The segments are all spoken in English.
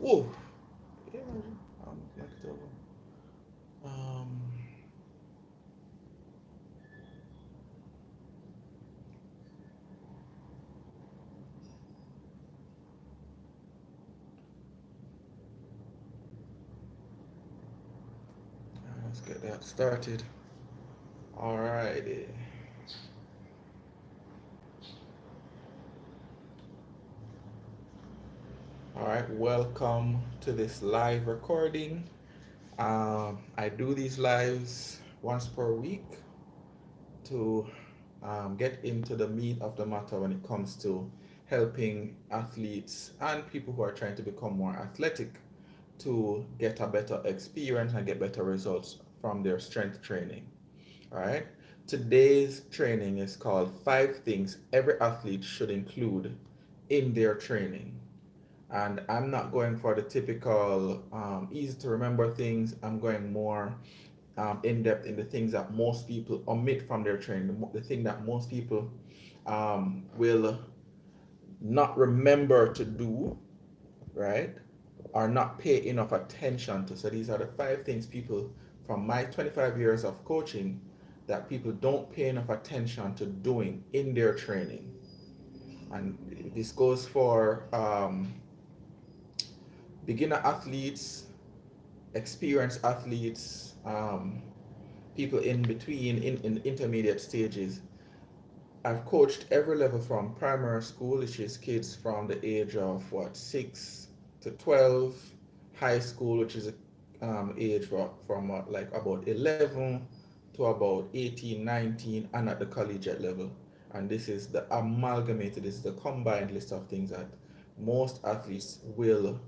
Whoa. Yeah, knock it over. Um, let's get that started. Alrighty. All right, welcome to this live recording. I do these lives once per week to get into the meat of the matter when it comes to helping athletes and people who are trying to become more athletic to get a better experience and get better results from their strength training. All right. Today's training is called 5 things every athlete should include in their training. And I'm not going for the typical easy to remember things. I'm going more in depth in the things that most people omit from their training, the thing that most people will not remember to do, right? Or not pay enough attention to. So these are the 5 things people from my 25 years of coaching that people don't pay enough attention to doing in their training. And this goes for beginner athletes, experienced athletes, people in between, in intermediate stages. I've coached every level from primary school, which is kids from the age of 6 to 12, high school, which is age from like about 11 to about 18, 19, and at the collegiate level. And this is the amalgamated, this is the combined list of things that most athletes will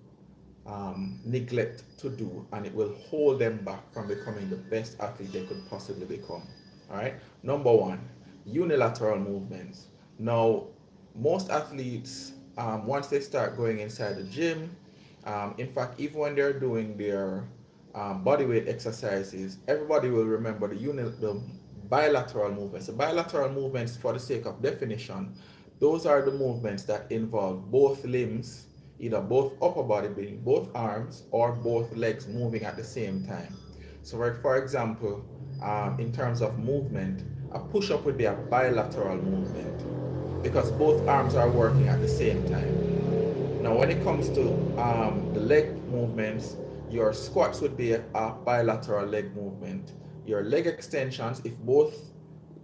neglect to do, and it will hold them back from becoming the best athlete they could possibly become. All right. Number one, unilateral movements. Now, most athletes, once they start going inside the gym, in fact, even when they're doing their bodyweight exercises, everybody will remember the bilateral movements. The bilateral movements, for the sake of definition, those are the movements that involve both limbs, either both upper body, being both arms, or both legs moving at the same time. So, for example, in terms of movement, a push up would be a bilateral movement because both arms are working at the same time. Now, when it comes to the leg movements, your squats would be a bilateral leg movement. Your leg extensions, if both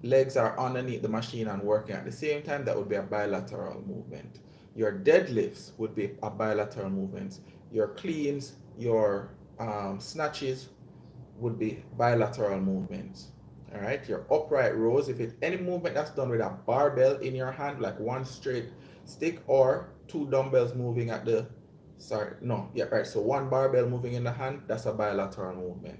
legs are underneath the machine and working at the same time, that would be a bilateral movement. Your deadlifts would be a bilateral movement. Your cleans, your snatches would be bilateral movements. All right, your upright rows, if it's any movement that's done with a barbell in your hand, like one straight stick or two dumbbells moving at the, sorry, no, yeah, right. So one barbell moving in the hand, that's a bilateral movement.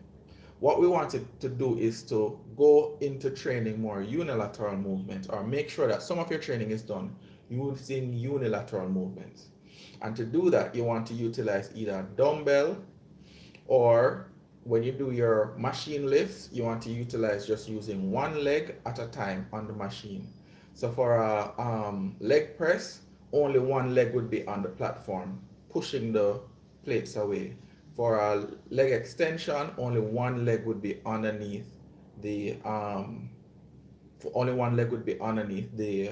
What we wanted to do is to go into training more unilateral movements, or make sure that some of your training is done using unilateral movements. And to do that, you want to utilize either a dumbbell, or when you do your machine lifts, you want to utilize just using one leg at a time on the machine. So for a leg press, only one leg would be on the platform, pushing the plates away. For a leg extension, only one leg would be underneath the only one leg would be underneath the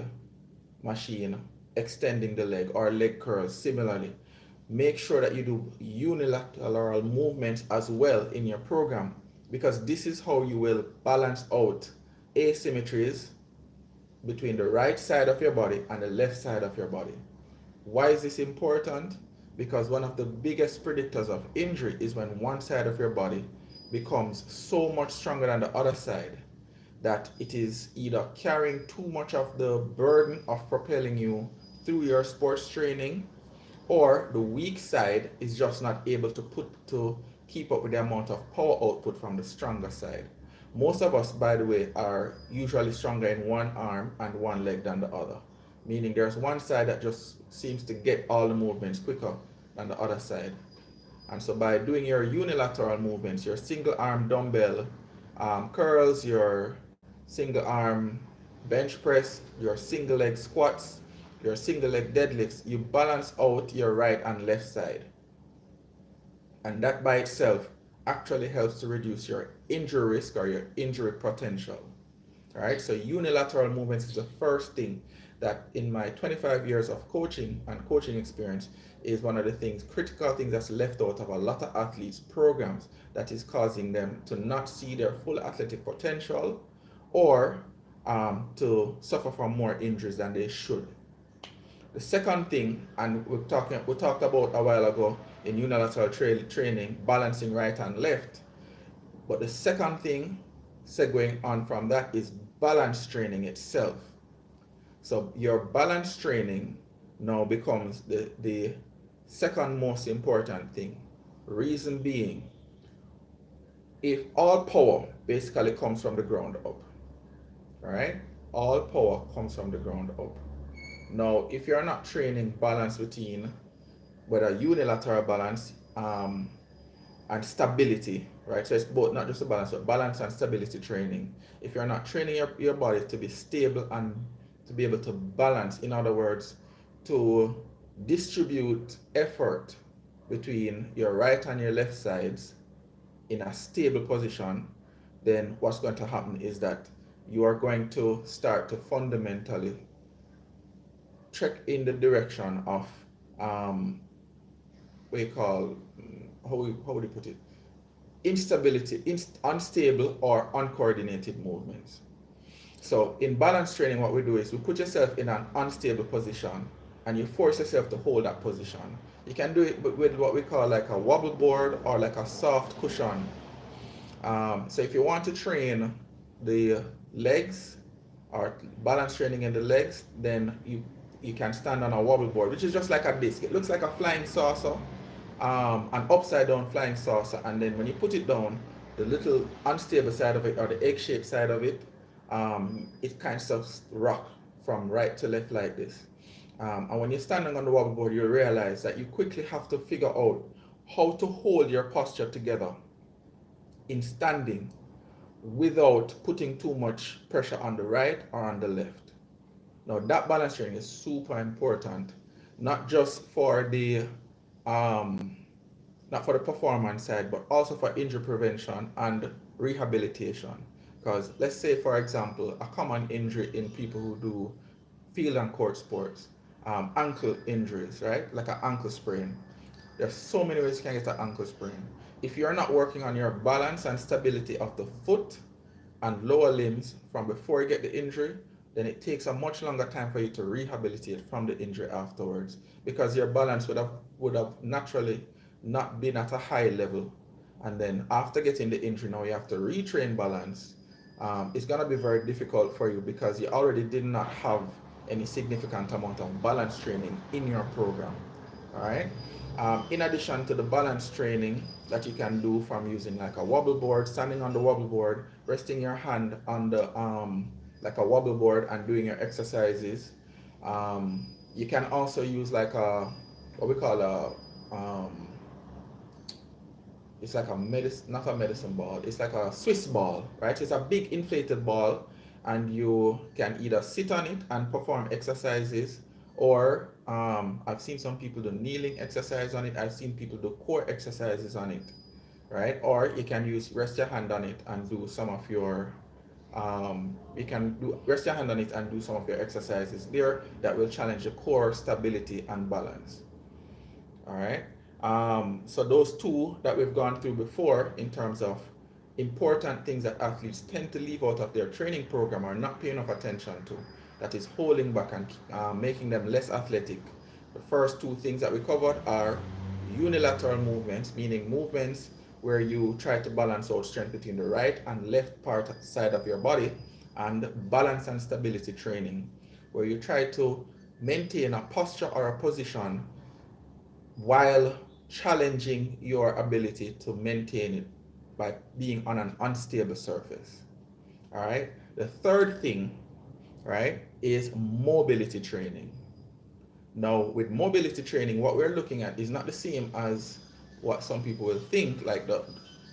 machine, extending the leg, or leg curls similarly. Make sure that you do unilateral movements as well in your program, because this is how you will balance out asymmetries between the right side of your body and the left side of your body. Why is this important? Because one of the biggest predictors of injury is when one side of your body becomes so much stronger than the other side that it is either carrying too much of the burden of propelling you through your sports training, or the weak side is just not able to keep up with the amount of power output from the stronger side. Most of us, by the way, are usually stronger in one arm and one leg than the other, meaning there's one side that just seems to get all the movements quicker than the other side. And so by doing your unilateral movements, your single arm dumbbell curls, your single arm bench press, your single leg squats, your single leg deadlifts, you balance out your right and left side. And that by itself actually helps to reduce your injury risk or your injury potential. All right, so unilateral movements is the first thing that in my 25 years of coaching and coaching experience is one of the things, critical things that's left out of a lot of athletes' programs that is causing them to not see their full athletic potential or to suffer from more injuries than they should. The second thing, and we talked about a while ago in unilateral training, balancing right and left. But the second thing, segueing on from that, is balance training itself. So your balance training now becomes the second most important thing. Reason being, if all power basically comes from the ground up, right? All power comes from the ground up. Now, if you're not training balance routine, whether unilateral balance and stability, right? So it's both, not just a balance, but balance and stability training. If you're not training your body to be stable and to be able to balance, in other words, to distribute effort between your right and your left sides in a stable position, then what's going to happen is that you are going to start to fundamentally trek in the direction of what you call, how would you put it, instability, unstable or uncoordinated movements. So in balance training, what we do is we put yourself in an unstable position and you force yourself to hold that position. You can do it with what we call like a wobble board or like a soft cushion. So if you want to train the legs or balance training in the legs, then you can stand on a wobble board, which is just like a disc. It looks like a flying saucer, an upside down flying saucer, and then when you put it down, the little unstable side of it or the egg-shaped side of it, it kind of rock from right to left like this. And when you're standing on the wobble board, you realize that you quickly have to figure out how to hold your posture together in standing without putting too much pressure on the right or on the left. Now that balance training is super important, not just for the not for the performance side, but also for injury prevention and rehabilitation. Because let's say, for example, a common injury in people who do field and court sports, ankle injuries, right? Like an ankle sprain. There's so many ways you can get an ankle sprain. If you're not working on your balance and stability of the foot and lower limbs from before you get the injury, then it takes a much longer time for you to rehabilitate from the injury afterwards, because your balance would have naturally not been at a high level. And then after getting the injury, now you have to retrain balance. It's going to be very difficult for you because you already did not have any significant amount of balance training in your program. All right. In addition to the balance training that you can do from using like a wobble board, standing on the wobble board, resting your hand on the like a wobble board and doing your exercises. You can also use like a what we call a it's like a medicine, not a medicine ball, it's like a Swiss ball, right? It's a big inflated ball, and you can either sit on it and perform exercises, or I've seen some people do kneeling exercise on it. I've seen people do core exercises on it, right? Or you can rest your hand on it and do some of your rest your hand on it and do some of your exercises there that will challenge the core stability and balance. All right. So those two that we've gone through before in terms of important things that athletes tend to leave out of their training program or not paying enough attention to, that is holding back and making them less athletic. The first two things that we covered are unilateral movements, meaning movements where you try to balance out strength between the right and left side of your body, and balance and stability training, where you try to maintain a posture or a position while challenging your ability to maintain it by being on an unstable surface. All right. The third thing, right, is mobility training. Now, with mobility training, what we're looking at is not the same as what some people will think. Like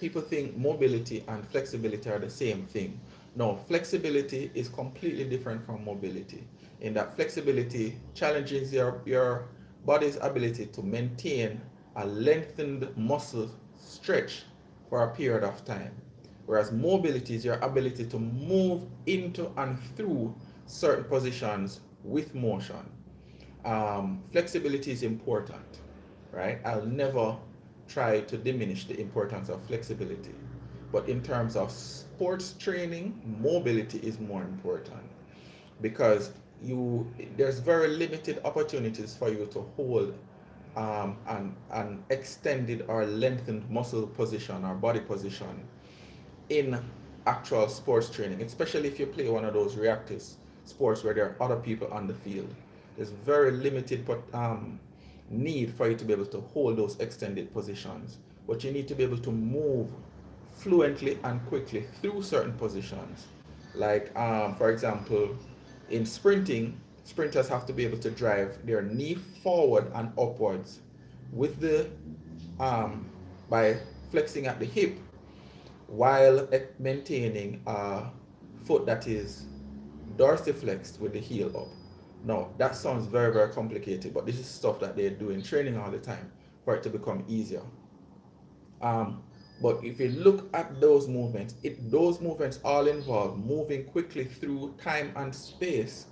people think mobility and flexibility are the same thing. No, flexibility is completely different from mobility, in that flexibility challenges your body's ability to maintain a lengthened muscle stretch for a period of time. Whereas mobility is your ability to move into and through certain positions with motion. Flexibility is important, right? I'll never try to diminish the importance of flexibility. But in terms of sports training, mobility is more important because there's very limited opportunities for you to hold an extended or lengthened muscle position or body position in actual sports training, especially if you play one of those reactive sports where there are other people on the field. There's very limited need for you to be able to hold those extended positions, but you need to be able to move fluently and quickly through certain positions. Like, for example, in sprinting, sprinters have to be able to drive their knee forward and upwards with the by flexing at the hip while maintaining a foot that is dorsiflexed with the heel up. Now, that sounds very, very complicated, but this is stuff that they do in training all the time for it to become easier. But if you look at those movements, those movements all involve moving quickly through time and space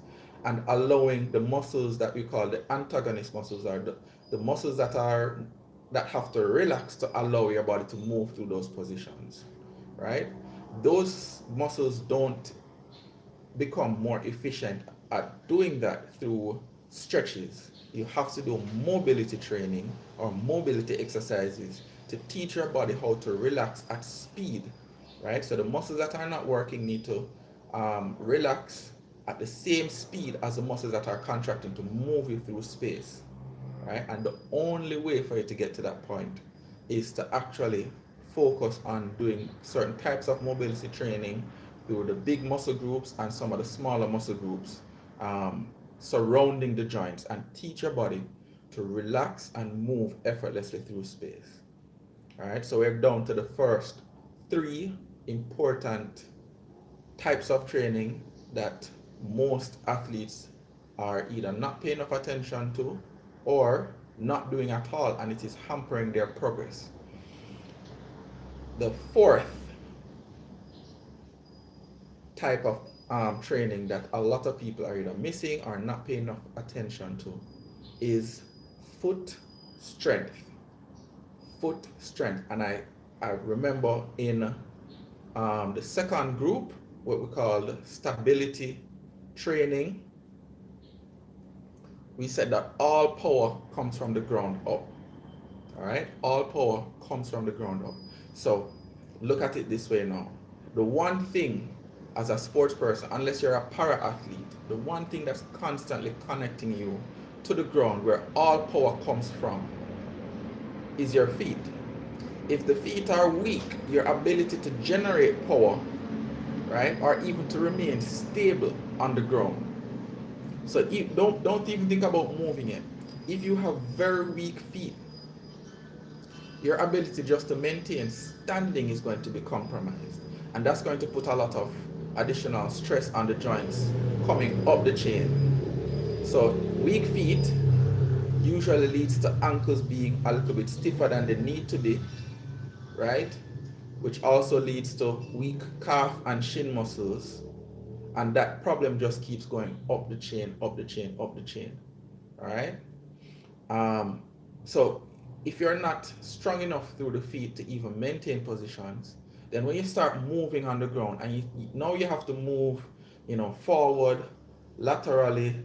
and allowing the muscles that we call the antagonist muscles, or the muscles that have to relax to allow your body to move through those positions, right? Those muscles don't become more efficient at doing that through stretches. You have to do mobility training or mobility exercises to teach your body how to relax at speed, right? So the muscles that are not working need to relax at the same speed as the muscles that are contracting to move you through space, right? And the only way for you to get to that point is to actually focus on doing certain types of mobility training through the big muscle groups and some of the smaller muscle groups surrounding the joints, and teach your body to relax and move effortlessly through space. All right, so we're down to the first 3 important types of training that most athletes are either not paying enough attention to or not doing at all, and it is hampering their progress. The 4th type of training that a lot of people are either missing or not paying enough attention to is foot strength. Foot strength. And I remember in the second group, what we call stability training, we said that all power comes from the ground up. All right, all power comes from the ground up. So look at it this way now. The one thing as a sports person, unless you're a para athlete, the one thing that's constantly connecting you to the ground where all power comes from is your feet. If the feet are weak, your ability to generate power, right, or even to remain stable on the ground. So don't even think about moving it. If you have very weak feet, your ability just to maintain standing is going to be compromised, and that's going to put a lot of additional stress on the joints coming up the chain. So weak feet usually leads to ankles being a little bit stiffer than they need to be, right? Which also leads to weak calf and shin muscles, and that problem just keeps going up the chain, up the chain, up the chain. All right. So if you're not strong enough through the feet to even maintain positions, then when you start moving on the ground, and now you have to move, forward, laterally,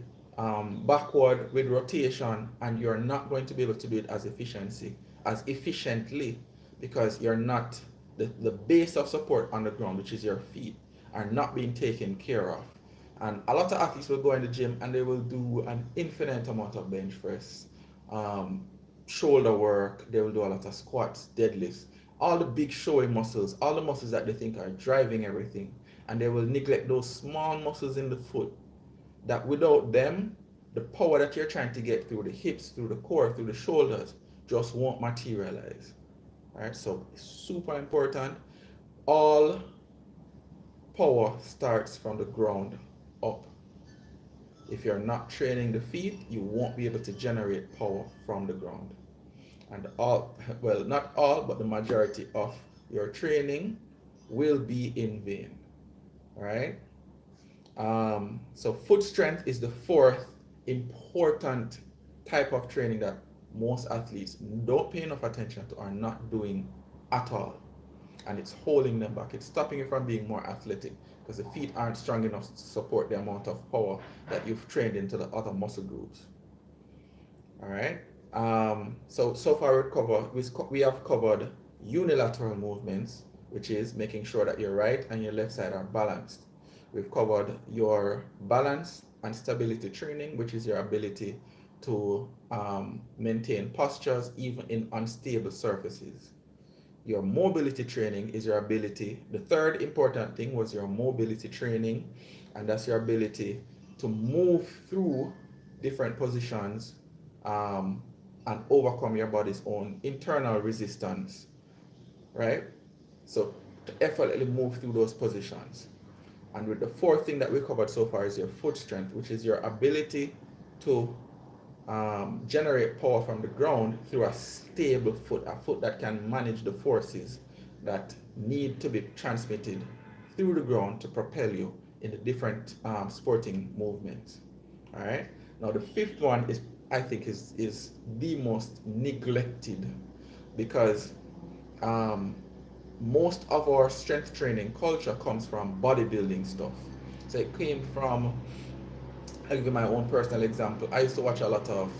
backward with rotation, and you're not going to be able to do it as efficiently, because you're not the base of support on the ground, which is your feet, are not being taken care of. And a lot of athletes will go in the gym and they will do an infinite amount of bench press, shoulder work, they will do a lot of squats, deadlifts, all the big showing muscles, all the muscles that they think are driving everything, and they will neglect those small muscles in the foot that without them, the power that you're trying to get through the hips, through the core, through the shoulders just won't materialize. All right, so it's super important. All power starts from the ground up. If you're not training the feet, you won't be able to generate power from the ground. And all, well, not all, but the majority of your training will be in vain. All right. So foot strength is the fourth important type of training that most athletes don't pay enough attention to or not doing at all. And it's holding them back. It's stopping you from being more athletic because the feet aren't strong enough to support the amount of power that you've trained into the other muscle groups. All right. So far we have covered unilateral movements, which is making sure that your right and your left side are balanced. We've covered your balance and stability training, which is your ability to maintain postures even in unstable surfaces. Your mobility training is your ability. The third important thing was your mobility training, and that's your ability to move through different positions and overcome your body's own internal resistance, right? So to effortlessly move through those positions. And with the fourth thing that we covered so far is your foot strength, which is your ability to generate power from the ground through a stable foot, a foot that can manage the forces that need to be transmitted through the ground to propel you in the different sporting movements. All right. Now the fifth one is, I think, is the most neglected because most of our strength training culture comes from bodybuilding stuff. So it came from, I'll give you my own personal example. I used to watch a lot of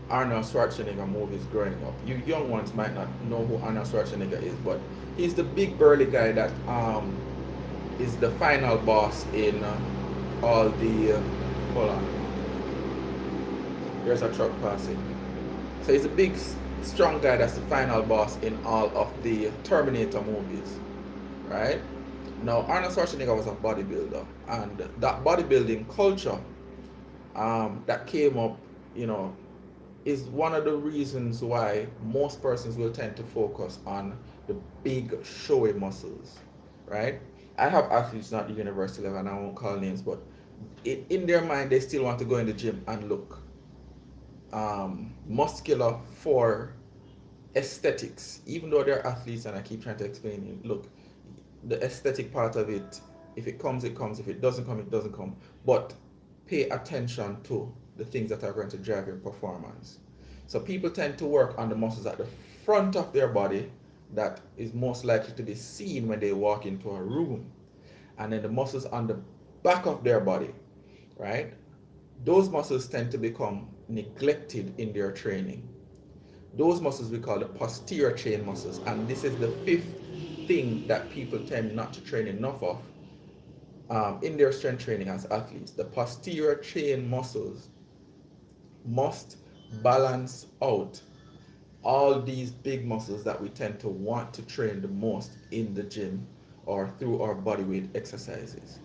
Arnold Schwarzenegger movies growing up. You young ones might not know who Arnold Schwarzenegger is, but he's the big burly guy that is the final boss in all the. Hold on. There's a truck passing. So he's a big, strong guy that's the final boss in all of the Terminator movies, right? Now Arnold Schwarzenegger was a bodybuilder, and that bodybuilding culture that came up, is one of the reasons why most persons will tend to focus on the big showy muscles, right? I have athletes, not the university level, and I won't call names, but in their mind they still want to go in the gym and look muscular for aesthetics, even though they're athletes. And I keep trying to explain, look, the aesthetic part of it, if it comes, it comes. If it doesn't come, it doesn't come. But pay attention to the things that are going to drive your performance. So people tend to work on the muscles at the front of their body that is most likely to be seen when they walk into a room. And then the muscles on the back of their body, right? Those muscles tend to become neglected in their training. Those muscles we call the posterior chain muscles. And this is the fifth thing that people tend not to train enough of in their strength training as athletes. The posterior chain muscles must balance out all these big muscles that we tend to want to train the most in the gym or through our bodyweight exercises.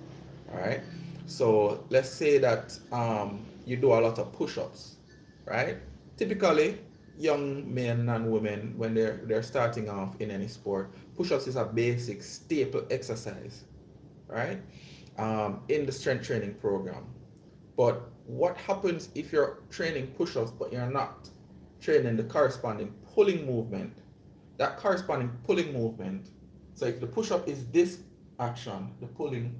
All right. So let's say that you do a lot of push-ups, right? Typically, young men and women, when they're starting off in any sport, push-ups is a basic staple exercise, right? In the strength training program. But what happens if you're training push-ups but you're not training the corresponding pulling movement? That corresponding pulling movement, so if the push-up is this action, the pulling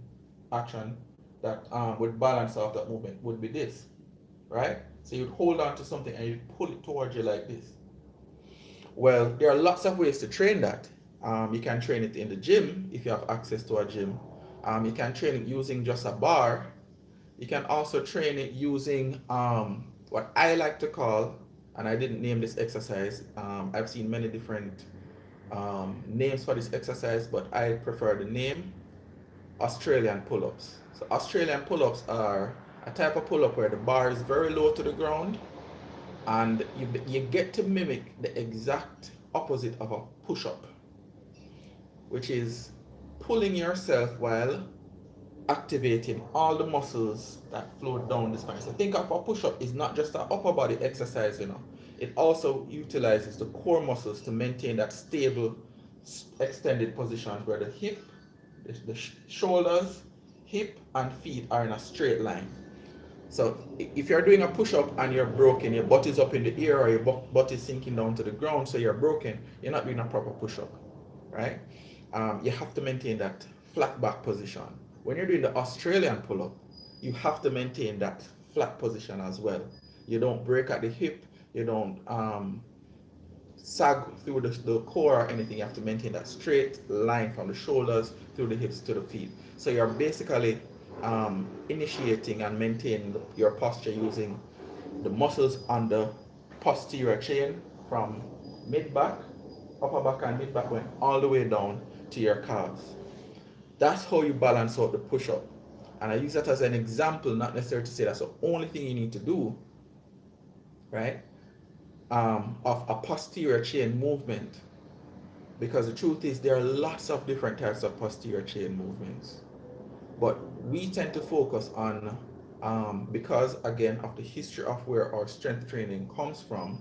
action that would balance off that movement would be this, right? So you'd hold on to something and you'd pull it towards you like this. Well, there are lots of ways to train that. You can train it in the gym if you have access to a gym. You can train it using just a bar. You can also train it using what I like to call, and I didn't name this exercise. I've seen many different names for this exercise, but I prefer the name Australian pull-ups. So Australian pull-ups are a type of pull-up where the bar is very low to the ground, and you get to mimic the exact opposite of a push-up, which is pulling yourself while activating all the muscles that flow down the spine. So think of a push-up is not just an upper body exercise, it also utilizes the core muscles to maintain that stable extended position where the shoulders, hip and feet are in a straight line. So if you're doing a push-up and you're broken, your butt is up in the air or your butt is sinking down to the ground, so you're broken, you're not doing a proper push-up, right? You have to maintain that flat back position. When you're doing the Australian pull-up, you have to maintain that flat position as well. You don't break at the hip, you don't sag through the core or anything. You have to maintain that straight line from the shoulders through the hips to the feet. So you're basically initiating and maintaining your posture using the muscles on the posterior chain from mid back, upper back and mid back, going all the way down to your calves. That's how you balance out the push-up. And I use that as an example, not necessarily to say that's the only thing you need to do, right? Of a posterior chain movement. Because the truth is there are lots of different types of posterior chain movements. But we tend to focus on, because again of the history of where our strength training comes from,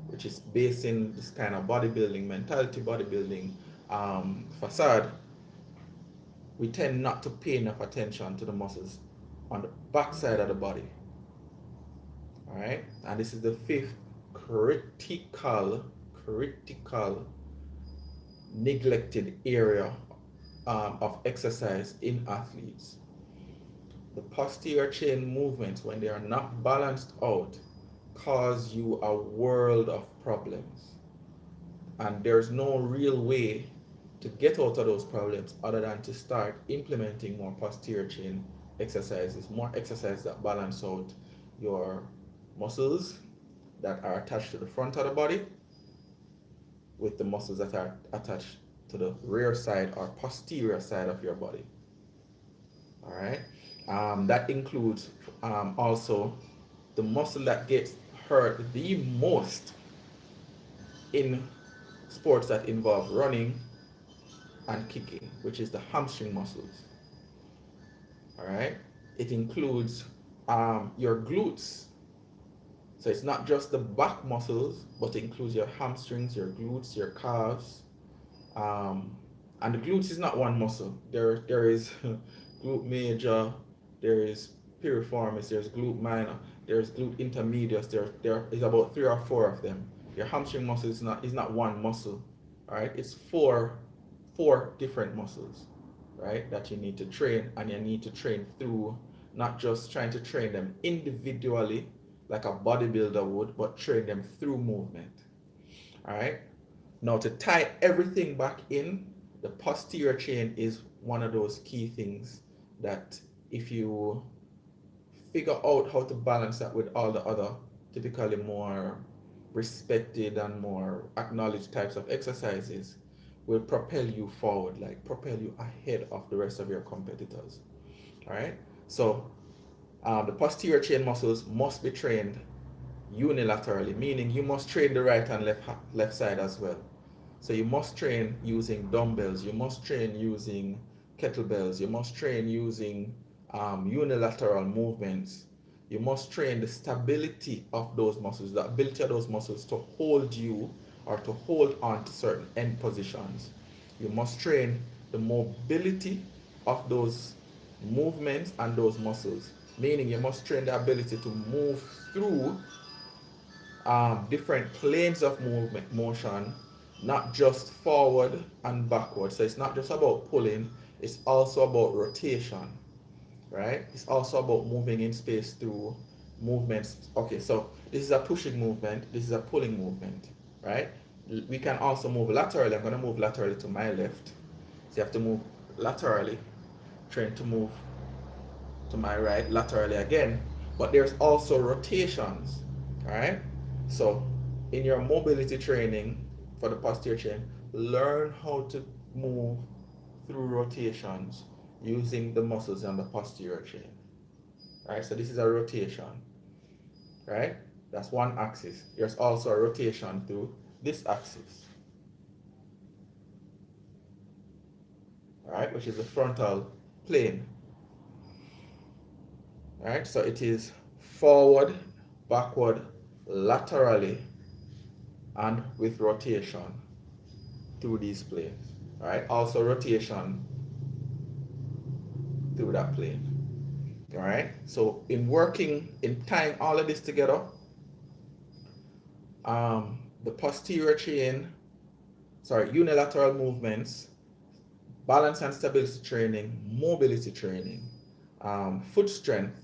which is based in this kind of bodybuilding mentality, bodybuilding facade, we tend not to pay enough attention to the muscles on the back side of the body. All right, and this is the fifth critical neglected area of exercise in athletes. The posterior chain movements, when they are not balanced out, cause you a world of problems. And there's no real way to get out of those problems other than to start implementing more posterior chain exercises, more exercises that balance out your muscles that are attached to the front of the body with the muscles that are attached to the rear side or posterior side of your body. All right. That includes also the muscle that gets hurt the most in sports that involve running and kicking, which is the hamstring muscles. All right. It includes your glutes. So it's not just the back muscles, but it includes your hamstrings, your glutes, your calves. And the glutes is not one muscle. There is glute major, there is piriformis, there's glute minor, there's glute intermedius. There is about 3 or 4 of them. Your hamstring muscle is not one muscle. All right, it's four different muscles, right, that you need to train, and you need to train through, not just trying to train them individually like a bodybuilder would, but train them through movement. All right. Now, to tie everything back in, the posterior chain is one of those key things that if you figure out how to balance that with all the other typically more respected and more acknowledged types of exercises, will propel you forward, like propel you ahead of the rest of your competitors. All right. So the posterior chain muscles must be trained unilaterally, meaning you must train the right and left side as well. So you must train using dumbbells, you must train using kettlebells, you must train using unilateral movements. You must train the stability of those muscles, the ability of those muscles to hold you or to hold on to certain end positions. You must train the mobility of those movements and those muscles, meaning you must train the ability to move through different planes of motion, not just forward and backward. So it's not just about pulling, it's also about rotation, right? It's also about moving in space through movements. Okay, so this is a pushing movement, this is a pulling movement, right? We can also move laterally. I'm going to move laterally to my left. So you have to move laterally, train to move to my right laterally again. But there's also rotations, all right? So in your mobility training for the posterior chain, learn how to move through rotations using the muscles on the posterior chain. All right, so this is a rotation, right? That's one axis. There's also a rotation through this axis, all right, which is the frontal plane. All right, so it is forward, backward, laterally, and with rotation through these planes. All right, also rotation through that plane. All right. So in tying all of this together, the posterior chain, unilateral movements, balance and stability training, mobility training, foot strength,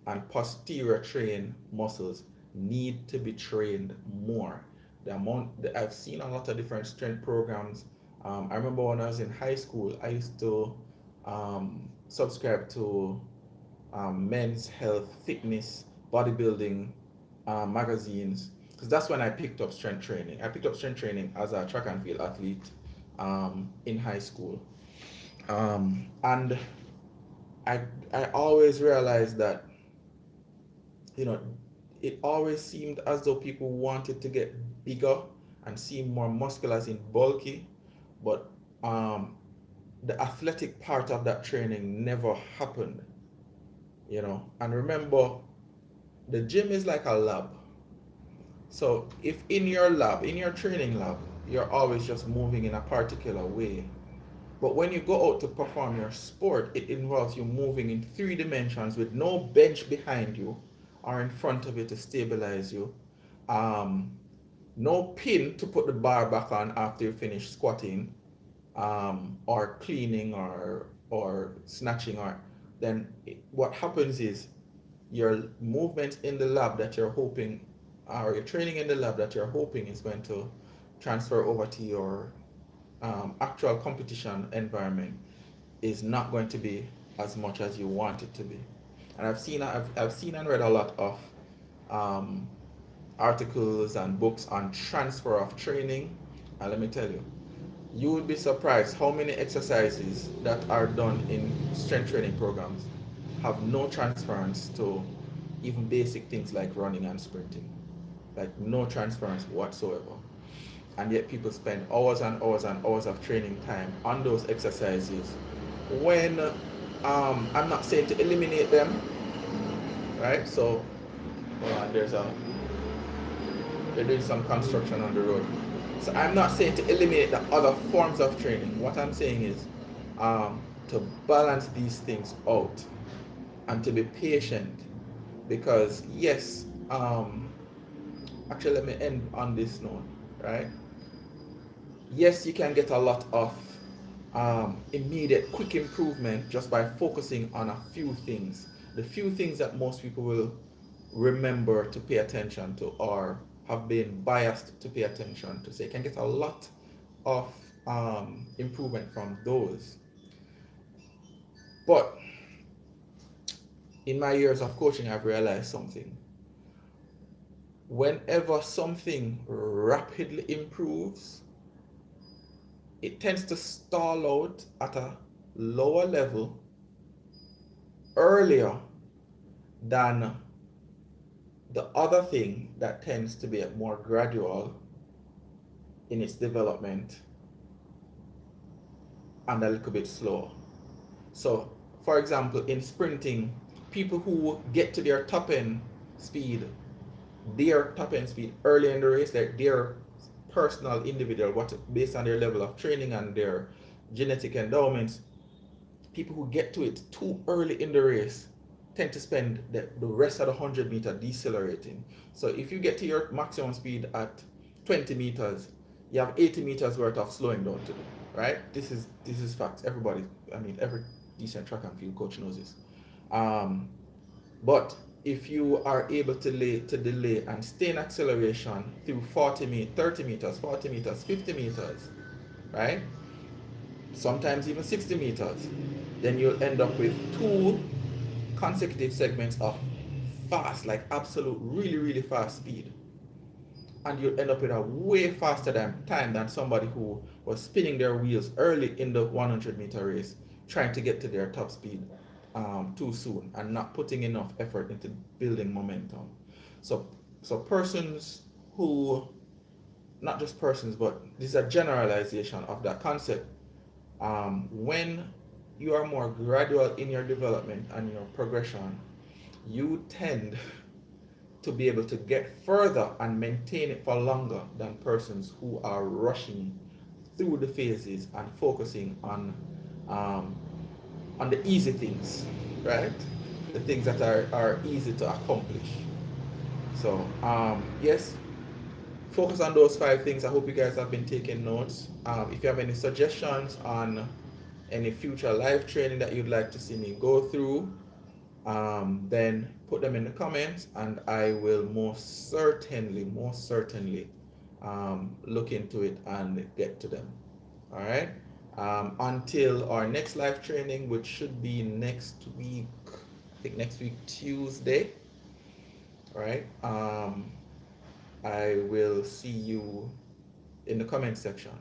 and posterior train muscles need to be trained more. I've seen a lot of different strength programs. I remember when I was in high school, I used to subscribe to men's health, fitness, bodybuilding magazines, because that's when I picked up strength training. I picked up strength training as a track and field athlete in high school. And I always realized that, you know, it always seemed as though people wanted to get bigger and seem more muscular, as in bulky, but the athletic part of that training never happened, you know. And remember, the gym is like a lab. So if in your lab, in your training lab, you're always just moving in a particular way, but when you go out to perform your sport, it involves you moving in 3 dimensions with no bench behind you or in front of you to stabilize you. Um, no pin to put the bar back on after you finish squatting, or cleaning, or snatching, or then what happens is your movement in the lab that you're hoping, or your training in the lab that you're hoping is going to transfer over to your actual competition environment is not going to be as much as you want it to be. And I've seen and read a lot of um, articles and books on transfer of training. And let me tell you, you would be surprised how many exercises that are done in strength training programs have no transference to even basic things like running and sprinting. Like no transference whatsoever. And yet people spend hours and hours and hours of training time on those exercises when I'm not saying to eliminate them, right? So they're doing some construction on the road. So I'm not saying to eliminate the other forms of training. What I'm saying is to balance these things out and to be patient, because yes, actually let me end on this note, right? Yes, you can get a lot of immediate quick improvement just by focusing on a few things, the few things that most people will remember to pay attention to or have been biased to pay attention to. So you can get a lot of improvement from those. But in my years of coaching, I've realized something. Whenever something rapidly improves, it tends to stall out at a lower level earlier than the other thing that tends to be more gradual in its development and a little bit slower. So, for example, in sprinting, people who get to their top end speed early in the race, their personal individual, based on their level of training and their genetic endowments, people who get to it too early in the race tend to spend the rest of the 100-meter decelerating. So if you get to your maximum speed at 20 meters, you have 80 meters worth of slowing down to do, right? This is facts. Every decent track and field coach knows this. But if you are able to delay and stay in acceleration through 30 meters, 40 meters, 50 meters, right? Sometimes even 60 meters, then you'll end up with 2 consecutive segments of fast, like absolute really, really fast speed. And you'll end up with a way faster time than somebody who was spinning their wheels early in the 100-meter race, trying to get to their top speed too soon and not putting enough effort into building momentum. So persons who, not just persons, but this is a generalization of that concept. When you are more gradual in your development and your progression, you tend to be able to get further and maintain it for longer than persons who are rushing through the phases and focusing on the easy things, right? the things that are easy to accomplish. So yes, focus on those 5 things. I hope you guys have been taking notes. If you have any suggestions on any future live training that you'd like to see me go through, then put them in the comments, and I will most certainly look into it and get to them. All right. Until our next live training, which should be next week, I think next week Tuesday. All right. I will see you in the comment section.